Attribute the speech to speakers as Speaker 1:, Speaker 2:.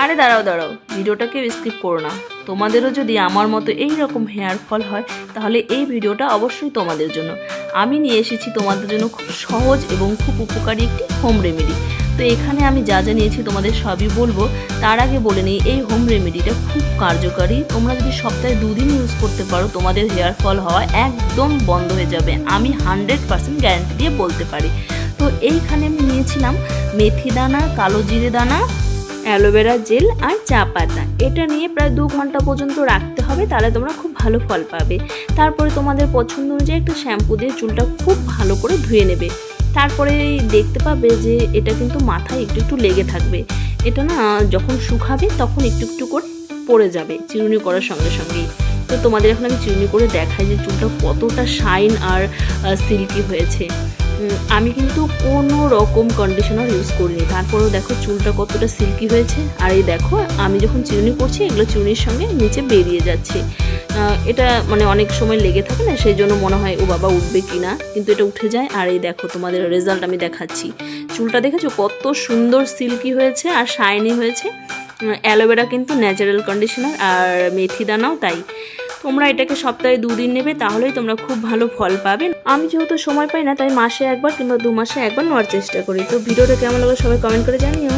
Speaker 1: আরে দাঁড়াও দাঁড়াও, ভিডিওটাকে স্কিপ করো না। তোমাদেরও যদি আমার মতো এই রকম হেয়ার ফল হয় তাহলে এই ভিডিওটা অবশ্যই তোমাদের জন্য। আমি নিয়ে এসেছি তোমাদের জন্য খুব সহজ এবং খুব উপকারী একটি হোম রেমেডি। তো এখানে আমি যা যা নিয়েছি তোমাদের সবই বলবো। তার আগে বলে নিই, এই হোম রেমেডিটা খুব কার্যকারী। তোমরা যদি সপ্তাহে 2 দিন ইউজ করতে পারো তোমাদের হেয়ার ফল হওয়া একদম বন্ধ হয়ে যাবে, আমি 100% গ্যারান্টি দিয়ে বলতে পারি। তো এইখানে আমি নিয়েছিলাম মেথি দানা, কালো জিরে দানা, অ্যালোভেরা জেল আর চা পাতা। এটা নিয়ে প্রায় 2 ঘন্টা পর্যন্ত রাখতে হবে, তাহলে তোমরা খুব ভালো ফল পাবে। তারপরে তোমাদের পছন্দ অনুযায়ী একটা শ্যাম্পু দিয়ে চুলটা খুব ভালো করে ধুয়ে নেবে। তারপরে দেখতে পাবে যে এটা কিন্তু মাথায় একটু একটু লেগে থাকবে। এটা না যখন শুকাবে তখন একটু একটু করে পড়ে যাবে চিরুনি করার সঙ্গে সঙ্গেই। তো তোমাদের এখন আমি চিরুনি করে দেখাই যে চুলটা কতটা শাইন আর সিল্কি হয়েছে। আমি কিন্তু কোনো রকম কন্ডিশনার ইউজ করিনি, তারপরেও দেখো চুলটা কতটা সিল্কি হয়েছে। আর এই দেখো আমি যখন চিরুনি করছি এগুলো চিরুনির সঙ্গে নিচে বেরিয়ে যাচ্ছে। এটা মানে অনেক সময় লেগে থাকে না, সেই জন্য মনে হয় ও বাবা উঠবে কি না, কিন্তু এটা উঠে যায়। আর এই দেখো তোমাদের রেজাল্ট আমি দেখাচ্ছি। চুলটা দেখেছো কত সুন্দর সিল্কি হয়েছে আর শাইনি হয়েছে। অ্যালোভেরা কিন্তু ন্যাচারাল কন্ডিশনার, আর মেথি দানাও তাই। তোমরা এটাকে সপ্তাহে 2 দিন নেবে, তাহলেই তোমরা খুব ভালো ফল পাবে। আমি যেহেতু সময় পাই না তাই মাসে একবার কিংবা 2 মাসে একবার নেওয়ার চেষ্টা করি। তো ভিডিওটা কেমন লাগলো সবাই কমেন্ট করে জানিও।